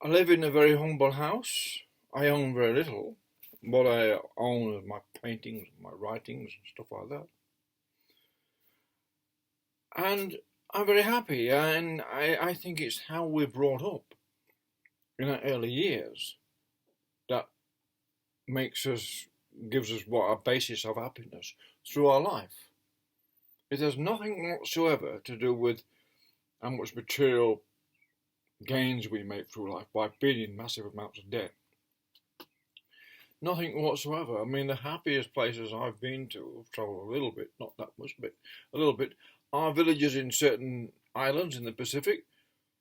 I live in a very humble house. I own very little. What I own is my paintings, my writings, and stuff like that. And I'm very happy, and I think it's how we're brought up in our early years that makes us, gives us what our basis of happiness through our life. It has nothing whatsoever to do with how much material gains we make through life by being in massive amounts of debt. Nothing whatsoever. I mean, the happiest places I've been to, I've travelled a little bit, not that much, but a little bit, are villages in certain islands in the Pacific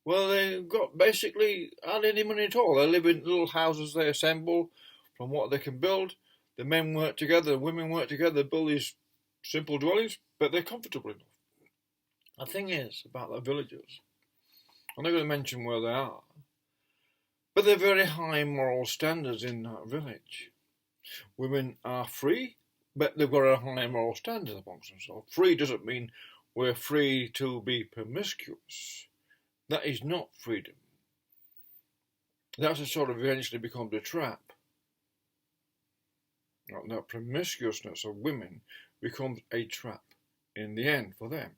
where they've got basically hardly any money at all. They live in little houses they assemble from what they can build. The men work together, the women work together, they build these simple dwellings, but they're comfortable enough. The thing is about the villages, I'm not going to mention where they are, but they're very high moral standards in that village. Women are free, but they've got a high moral standard amongst themselves. Free doesn't mean we're free to be promiscuous. That is not freedom. That's a sort of eventually becomes a trap. That promiscuousness of women becomes a trap in the end for them.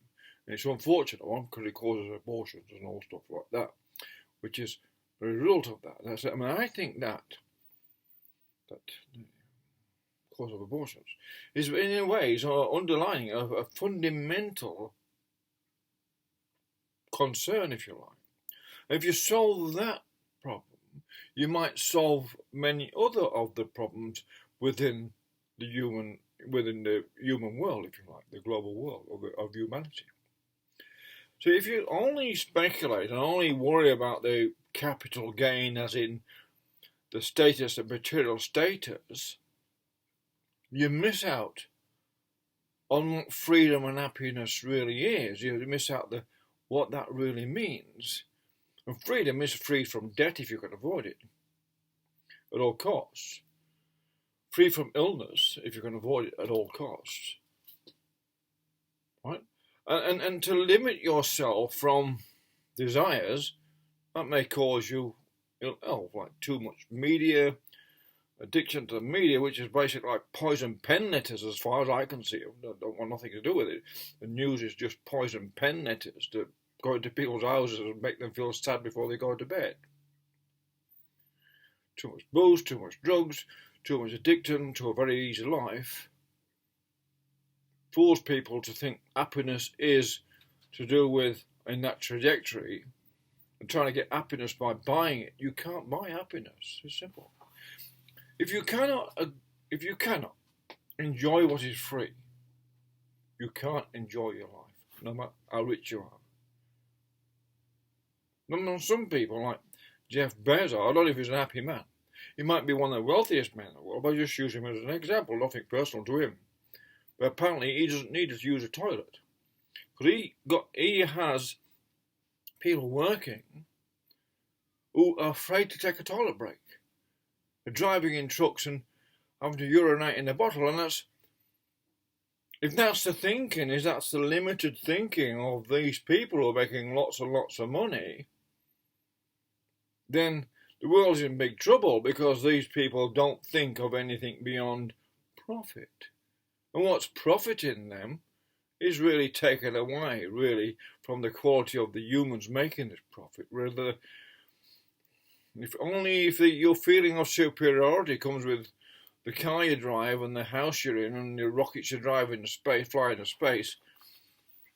And it's an unfortunate one because it causes abortions and all stuff like that, which is the result of that. I think that the cause of abortions is in a way is underlining a fundamental concern, if you like. If you solve that problem, you might solve many other of the problems within the human world, if you like, the global world of humanity. So if you only speculate and only worry about the capital gain, as in the status of material status, you miss out on what freedom and happiness really is. You miss out what that really means. And freedom is free from debt if you can avoid it at all costs. Free from illness if you can avoid it at all costs. Right? And to limit yourself from desires that may cause you ill health, like too much media, addiction to the media, which is basically like poison pen letters as far as I can see. I don't want nothing to do with it. The news is just poison pen letters to go into people's houses and make them feel sad before they go to bed. Too much booze, too much drugs, too much addiction to a very easy life fools people to think happiness is to do with in that trajectory and trying to get happiness by buying it. You can't buy happiness. It's simple. If you cannot enjoy what is free, you can't enjoy your life, no matter how rich you are. Some people, like Jeff Bezos, I don't know if he's an happy man. He might be one of the wealthiest men in the world, but I just use him as an example, nothing personal to him. But apparently he doesn't need to use a toilet. Because he has people working who are afraid to take a toilet break. They're driving in trucks and having to urinate in a bottle, and if that's the thinking, if that's the limited thinking of these people who are making lots and lots of money, then the world's in big trouble because these people don't think of anything beyond profit. And what's profiting them is really taken away, really, from the quality of the humans making this profit. Rather, if your feeling of superiority comes with the car you drive and the house you're in and the rockets you drive into space, fly into space,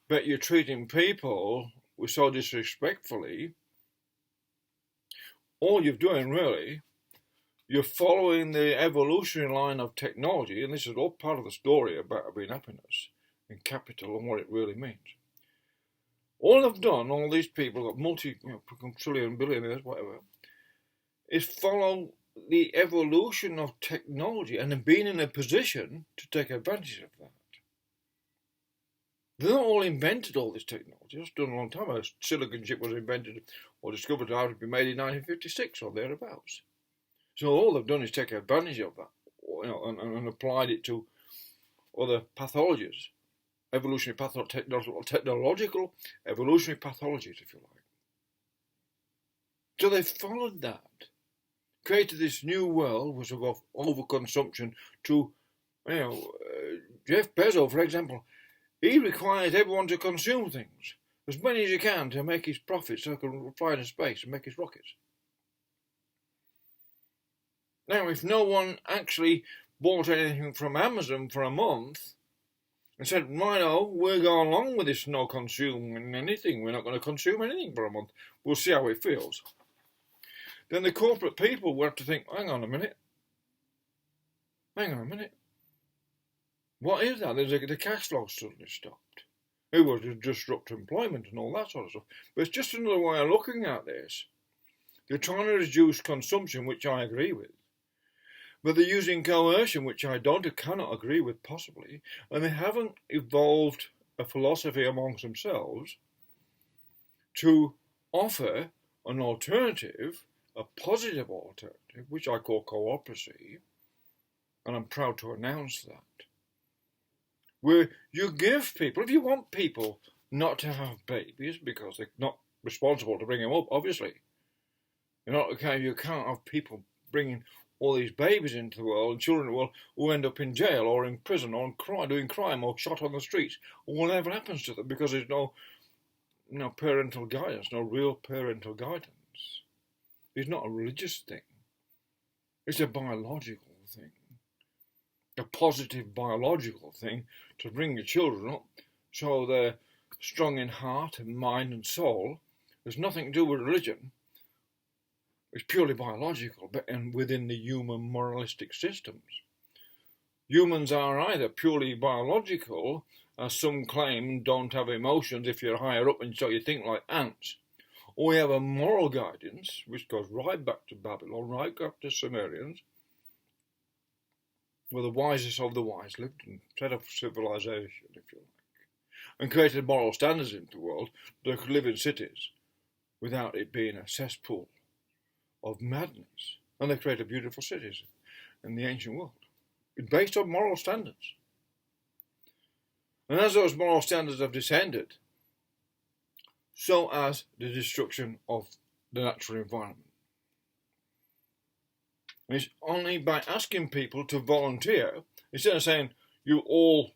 but you're treating people so disrespectfully, all you're doing really, you're following the evolutionary line of technology, and this is all part of the story about being happiness and capital and what it really means. All they've done, all these people, trillion, billionaires, whatever, is follow the evolution of technology and being in a position to take advantage of that. They're not all invented all this technology. It's done a long time ago. Silicon chip was invented or discovered to have been made in 1956 or thereabouts. So all they've done is take advantage of that, and applied it to other pathologies, technological evolutionary pathologies, if you like. So they followed that, created this new world was of overconsumption to, Jeff Bezos, for example, he requires everyone to consume things, as many as he can to make his profits so he can fly into space and make his rockets. Now, if no one actually bought anything from Amazon for a month and said, righto, we're going along with this no consuming anything, we're not going to consume anything for a month, we'll see how it feels, then the corporate people will have to think, hang on a minute, what is that? The cash flow suddenly stopped. It was to disrupt employment and all that sort of stuff. But it's just another way of looking at this. They're trying to reduce consumption, which I agree with. But they're using coercion, which I cannot agree with possibly. And they haven't evolved a philosophy amongst themselves to offer an alternative, a positive alternative, which I call Coopracy. And I'm proud to announce that. Where you give people, if you want people not to have babies because they're not responsible to bring them up, obviously. You can't have people bringing all these babies into the world and children who end up in jail or in prison or doing crime or shot on the streets or whatever happens to them because there's no parental guidance, no real parental guidance. It's not a religious thing. It's a biological thing. A positive biological thing to bring your children up so they're strong in heart and mind and soul. There's nothing to do with religion. It's purely biological and within the human moralistic systems. Humans are either purely biological, as some claim, don't have emotions if you're higher up and so you think like ants, or we have a moral guidance which goes right back to Babylon, right back to Sumerians, where the wisest of the wise lived and set up civilization, if you like, and created moral standards in the world that could live in cities without it being a cesspool of madness. And they created beautiful cities in the ancient world, based on moral standards. And as those moral standards have descended, so has the destruction of the natural environment. And it's only by asking people to volunteer, instead of saying you all,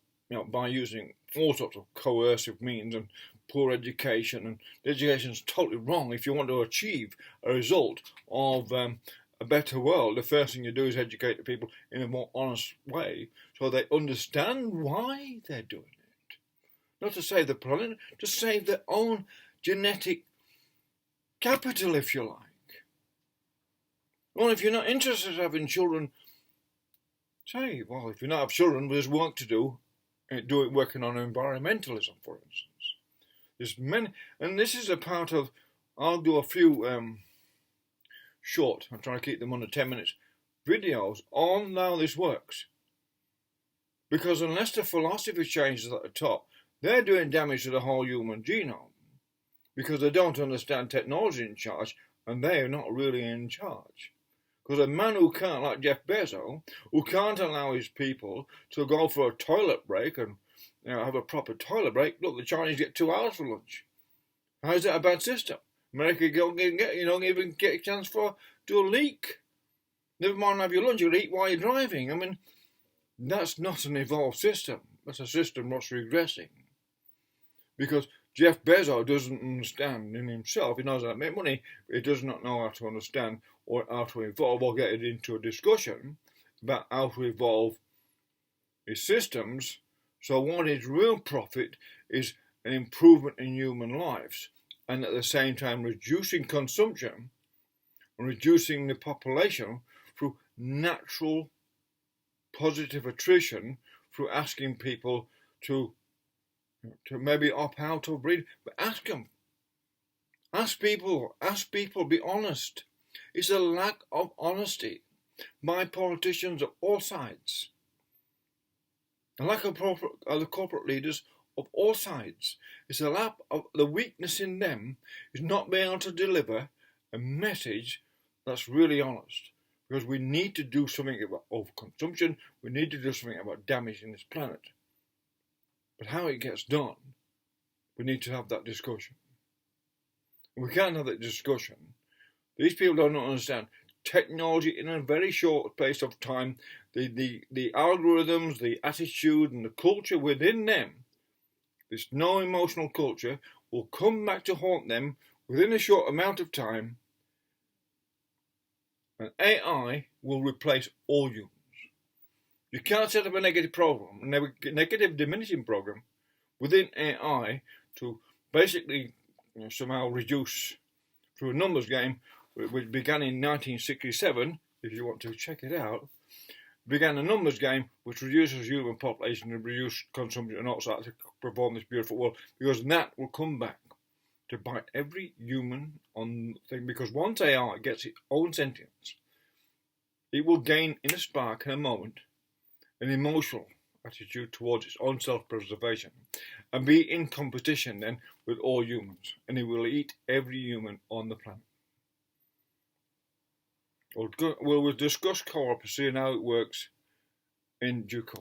by using all sorts of coercive means and poor education, and education is totally wrong. If you want to achieve a result of a better world, the first thing you do is educate the people in a more honest way so they understand why they're doing it. Not to save the planet, to save their own genetic capital, if you like. Well, if you're not interested in having children, say, well, if you not have children, there's work to do, working on environmentalism, for instance. There's many, and this is a part of, I'll do a few short, I'm trying to keep them under 10 minutes, videos on how this works. Because unless the philosophy changes at the top, they're doing damage to the whole human genome. Because they don't understand technology in charge, and they're not really in charge. Because a man who can't, like Jeff Bezos, who can't allow his people to go for a toilet break and have a proper toilet break, look, the Chinese get 2 hours for lunch. How is that a bad system? America don't even get a chance for do a leak. Never mind have your lunch, you'll eat while you're driving. I mean, that's not an evolved system. That's a system that's regressing. Because Jeff Bezos doesn't understand in himself. He knows how to make money, but he does not know how to understand or how to evolve or get it into a discussion about how to evolve his systems. So what is real profit is an improvement in human lives and at the same time reducing consumption and reducing the population through natural positive attrition, through asking people to maybe opt out or breed, but ask them. Ask people, be honest. It's a lack of honesty by politicians of all sides. A lack of the corporate leaders of all sides. It's a lack of the weakness in them is not being able to deliver a message that's really honest. Because we need to do something about overconsumption, we need to do something about damaging this planet. But how it gets done, we need to have that discussion. And we can't have that discussion. These people don't understand technology in a very short space of time. The algorithms, the attitude, and the culture within them, this no emotional culture, will come back to haunt them within a short amount of time, and AI will replace all humans. You can't set up a negative program, a negative diminishing program within AI to basically somehow reduce through a numbers game, which began in 1967, if you want to check it out, began a numbers game which reduces human population and reduces consumption and also to perform this beautiful world, because that will come back to bite every human on thing, because once AI gets its own sentience, it will gain in a spark, in a moment, an emotional attitude towards its own self-preservation and be in competition then with all humans, and it will eat every human on the planet. We'll discuss Coopracy and how it works in due course.